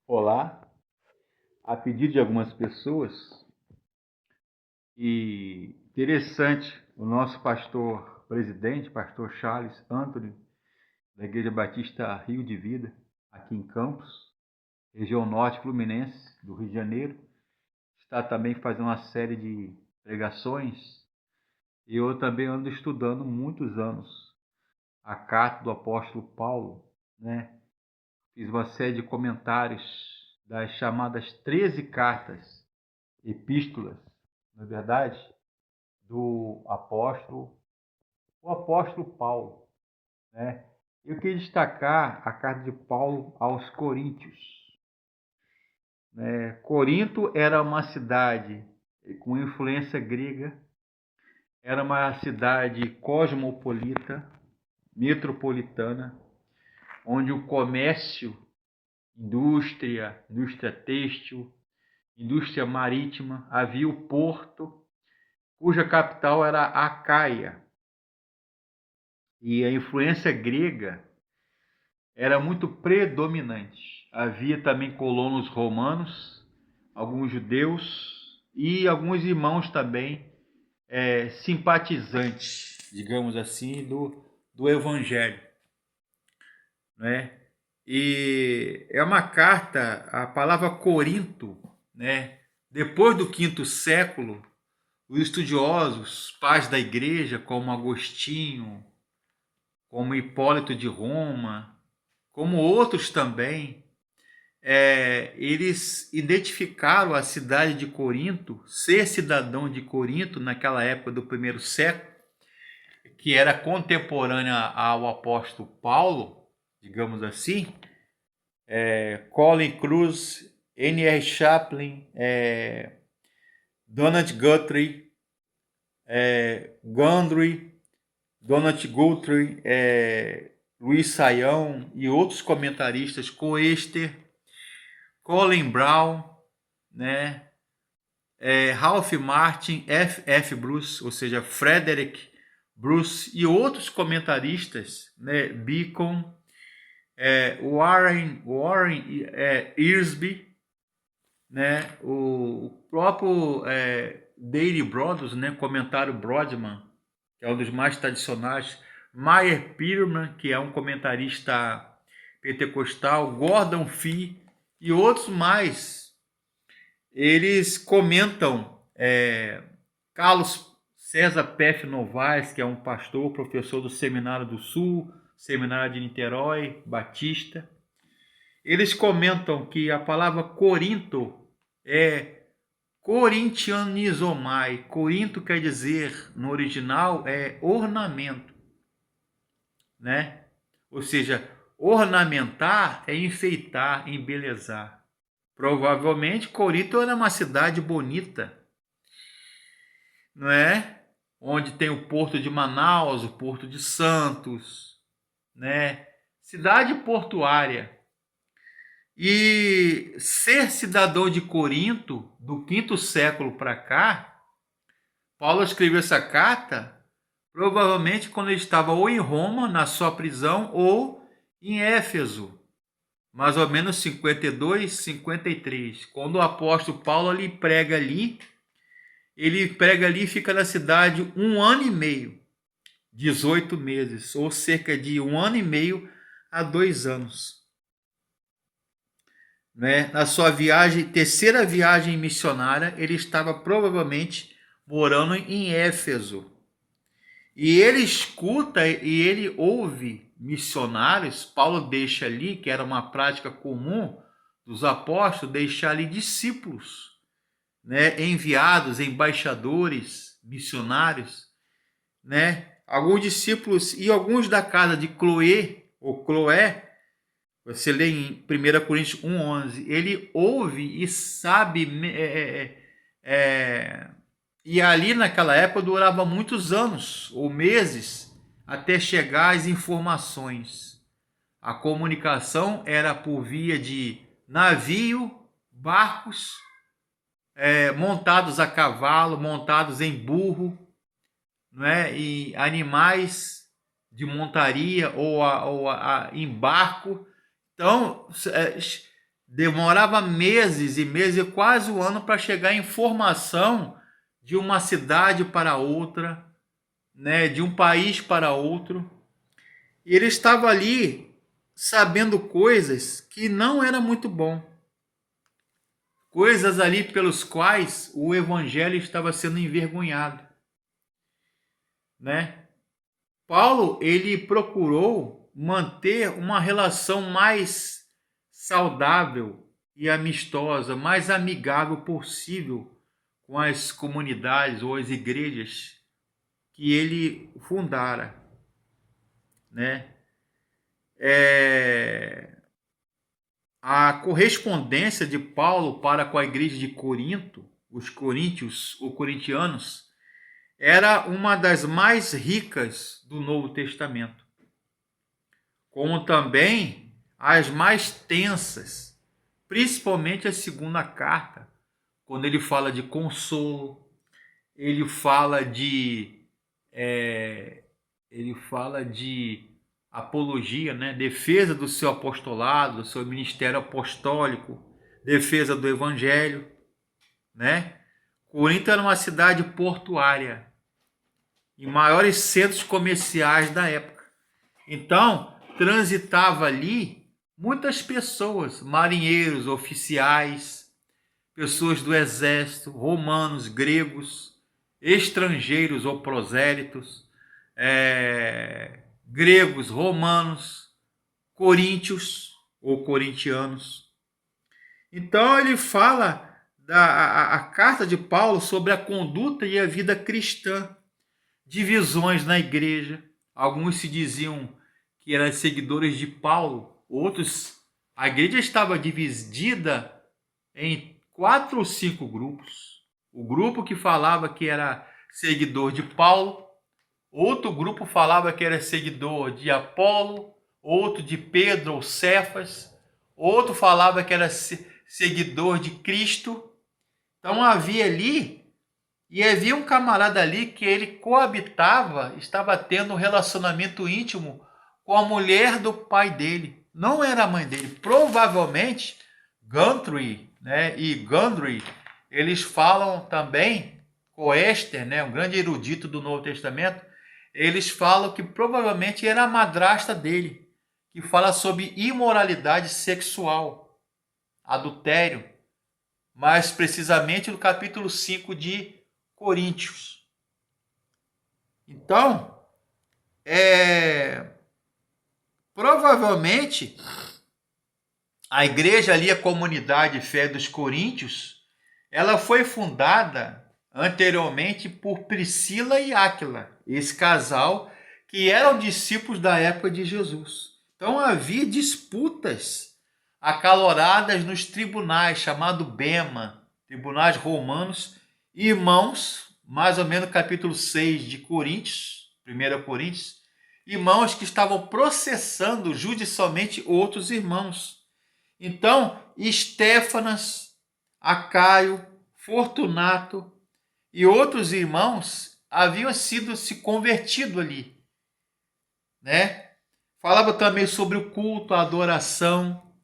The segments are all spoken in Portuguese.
Olá, a pedido de algumas pessoas, e interessante, o nosso pastor presidente, pastor Charles Anthony, da Igreja Batista Rio de Vida, aqui em Campos, região norte fluminense do Rio de Janeiro, está também fazendo uma série de pregações, e eu também ando estudando muitos anos a carta do apóstolo Paulo, né? Fiz uma série de comentários das chamadas 13 cartas, epístolas, na verdade, do apóstolo, o apóstolo Paulo, né? Eu queria destacar a carta de Paulo aos Coríntios, né? Corinto era uma cidade com influência grega, era uma cidade cosmopolita, metropolitana, onde o comércio, indústria têxtil, indústria marítima, havia o porto, cuja capital era Acaia. E a influência grega era muito predominante. Havia também colonos romanos, alguns judeus e alguns irmãos também simpatizantes, digamos assim, do Evangelho, né? E é uma carta, a palavra Corinto, né? Depois do quinto século, os estudiosos, pais da igreja, como Agostinho, como Hipólito de Roma, como outros também, eles identificaram a cidade de Corinto, ser cidadão de Corinto naquela época do primeiro século, que era contemporânea ao apóstolo Paulo, digamos assim, Colin Cruz, N.R. Chaplin, Donald Guthrie, Gundry, Donald Guthrie, Luiz Saião e outros comentaristas, Coester, Colin Brown, né? Ralph Martin, F. Bruce, ou seja, Frederick Bruce e outros comentaristas, né? Bacon, Warren Earsby, né? O próprio Daily Brothers, né? Comentário Brodman, que é um dos mais tradicionais, Meyer Pearman, que é um comentarista pentecostal, Gordon Fee e outros mais. Eles comentam Carlos César P.F. Novaes, que é um pastor, professor do Seminário do Sul, Seminário de Niterói, Batista. Eles comentam que a palavra Corinto é corintianizomai. Corinto quer dizer, no original, ornamento, né? Ou seja, ornamentar é enfeitar, embelezar. Provavelmente Corinto era uma cidade bonita, não é? Onde tem o Porto de Manaus, o Porto de Santos, né? Cidade portuária. E ser cidadão de Corinto, do quinto século para cá, Paulo escreveu essa carta provavelmente quando ele estava ou em Roma, na sua prisão, ou em Éfeso, mais ou menos 52, 53. Quando o apóstolo Paulo ele prega ali e fica na cidade 1 ano e meio, 18 meses, ou cerca de 1 ano e meio a 2 anos. Né? Na sua viagem, terceira viagem missionária, ele estava provavelmente morando em Éfeso. E ele escuta e ele ouve missionários. Paulo deixa ali, que era uma prática comum dos apóstolos, deixar ali discípulos, né? Enviados, embaixadores, missionários, né? Alguns discípulos e alguns da casa de Cloé, ou Cloé, você lê em 1 Coríntios 1,11, ele ouve e sabe, e ali naquela época durava muitos anos ou meses até chegar as informações. A comunicação era por via de navio, barcos, montados a cavalo, montados em burro, não é? E animais de montaria ou em barco. Então, demorava meses e meses, quase um ano, para chegar a informação de uma cidade para outra, né, de um país para outro. E ele estava ali sabendo coisas que não era muito bom. Coisas ali pelos quais o evangelho estava sendo envergonhado, né? Paulo, ele procurou manter uma relação mais saudável e amistosa, mais amigável possível com as comunidades ou as igrejas que ele fundara, né? A correspondência de Paulo para com a igreja de Corinto, os coríntios ou corintianos, era uma das mais ricas do Novo Testamento, como também as mais tensas, principalmente a segunda carta, quando ele fala de consolo, ele fala de apologia, né? Defesa do seu apostolado, do seu ministério apostólico, defesa do evangelho, né? Corinto era uma cidade portuária e maiores centros comerciais da época. Então, transitava ali muitas pessoas, marinheiros, oficiais, pessoas do exército, romanos, gregos, estrangeiros ou prosélitos, gregos, romanos, coríntios ou corintianos. Então ele fala a carta de Paulo sobre a conduta e a vida cristã, divisões na igreja. Alguns se diziam que eram seguidores de Paulo, outros, a igreja estava dividida em 4 ou 5 grupos. O grupo que falava que era seguidor de Paulo, outro grupo falava que era seguidor de Apolo, outro de Pedro ou Cefas, outro falava que era seguidor de Cristo. Então havia um camarada ali que ele coabitava, estava tendo um relacionamento íntimo com a mulher do pai dele. Não era a mãe dele. Provavelmente, Guthrie, né, e Gundry, eles falam também, Coester, né, um grande erudito do Novo Testamento, eles falam que provavelmente era a madrasta dele, que fala sobre imoralidade sexual, adultério, mais precisamente no capítulo 5 de Coríntios. Então, provavelmente a igreja ali, a comunidade fé dos coríntios, ela foi fundada anteriormente por Priscila e Áquila, esse casal que eram discípulos da época de Jesus. Então havia disputas acaloradas nos tribunais, chamado Bema, tribunais romanos, irmãos, mais ou menos capítulo 6 de Coríntios, 1 Coríntios, irmãos que estavam processando judicialmente outros irmãos. Então, Estéfanas, Acaio, Fortunato e outros irmãos haviam se convertido ali, né? Falava também sobre o culto, a adoração,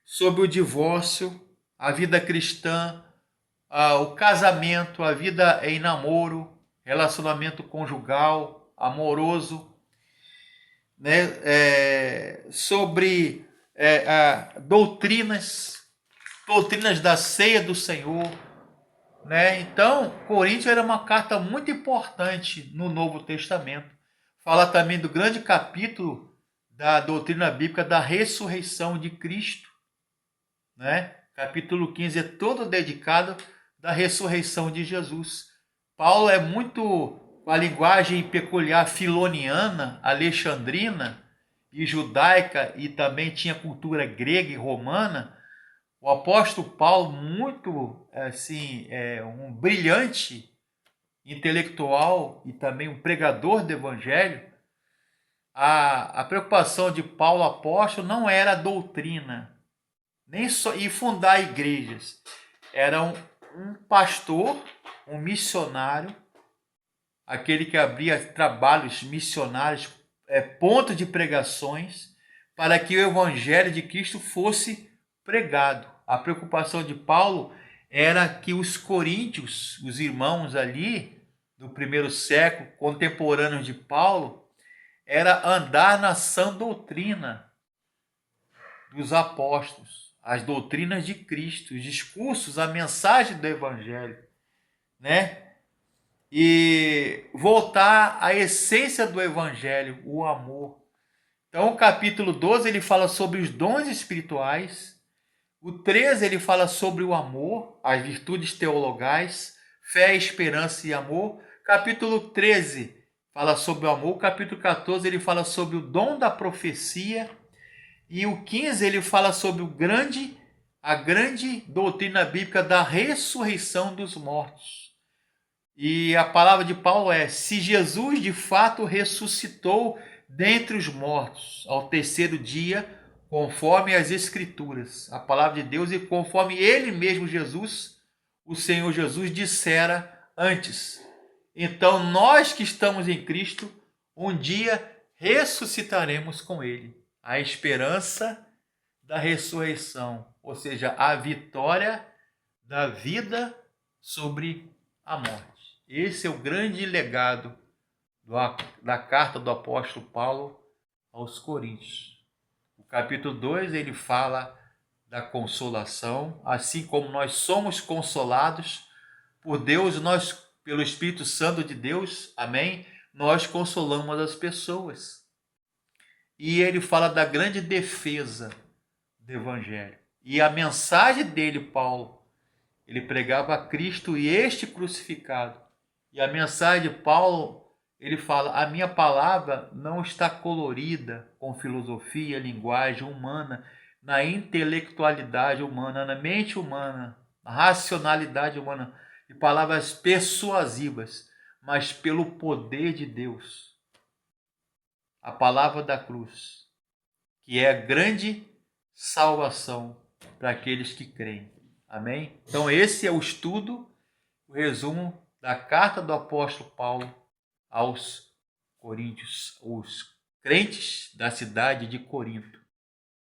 sobre o divórcio, a vida cristã, o casamento, a vida em namoro, relacionamento conjugal, amoroso, né? Sobre doutrinas da ceia do Senhor, né? Então, Coríntios era uma carta muito importante no Novo Testamento. Fala também do grande capítulo da doutrina bíblica da ressurreição de Cristo, né? Capítulo 15 é todo dedicado da ressurreição de Jesus. Paulo é muito com a linguagem peculiar filoniana, alexandrina e judaica, e também tinha cultura grega e romana. O apóstolo Paulo, muito assim, um brilhante intelectual e também um pregador do evangelho. A preocupação de Paulo apóstolo não era a doutrina, nem só e fundar igrejas. Era um pastor, um missionário, aquele que abria trabalhos missionários, ponto de pregações, para que o evangelho de Cristo fosse pregado. A preocupação de Paulo era que os coríntios, os irmãos ali do primeiro século, contemporâneos de Paulo, era andar na sã doutrina dos apóstolos, as doutrinas de Cristo, os discursos, a mensagem do Evangelho, né? E voltar à essência do Evangelho, o amor. Então, o capítulo 12 ele fala sobre os dons espirituais. O 13 ele fala sobre o amor, as virtudes teologais, fé, esperança e amor. Capítulo 13 fala sobre o amor. Capítulo 14 ele fala sobre o dom da profecia. E o 15 ele fala sobre a grande doutrina bíblica da ressurreição dos mortos. E a palavra de Paulo é: se Jesus de fato ressuscitou dentre os mortos ao terceiro dia, conforme as Escrituras, a palavra de Deus, e conforme ele mesmo, Jesus, o Senhor Jesus, dissera antes. Então nós que estamos em Cristo, um dia ressuscitaremos com ele. A esperança da ressurreição, ou seja, a vitória da vida sobre a morte. Esse é o grande legado da carta do apóstolo Paulo aos Coríntios. O capítulo 2 ele fala da consolação, assim como nós somos consolados por Deus, nós, pelo Espírito Santo de Deus, amém? Nós consolamos as pessoas. E ele fala da grande defesa do Evangelho. E a mensagem dele, Paulo, ele pregava Cristo e este crucificado. E a mensagem de Paulo, ele fala: a minha palavra não está colorida com filosofia, linguagem humana, na intelectualidade humana, na mente humana, na racionalidade humana, e palavras persuasivas, mas pelo poder de Deus. A palavra da cruz, que é a grande salvação para aqueles que creem. Amém? Então esse é o estudo, o resumo da carta do apóstolo Paulo aos Coríntios, os crentes da cidade de Corinto.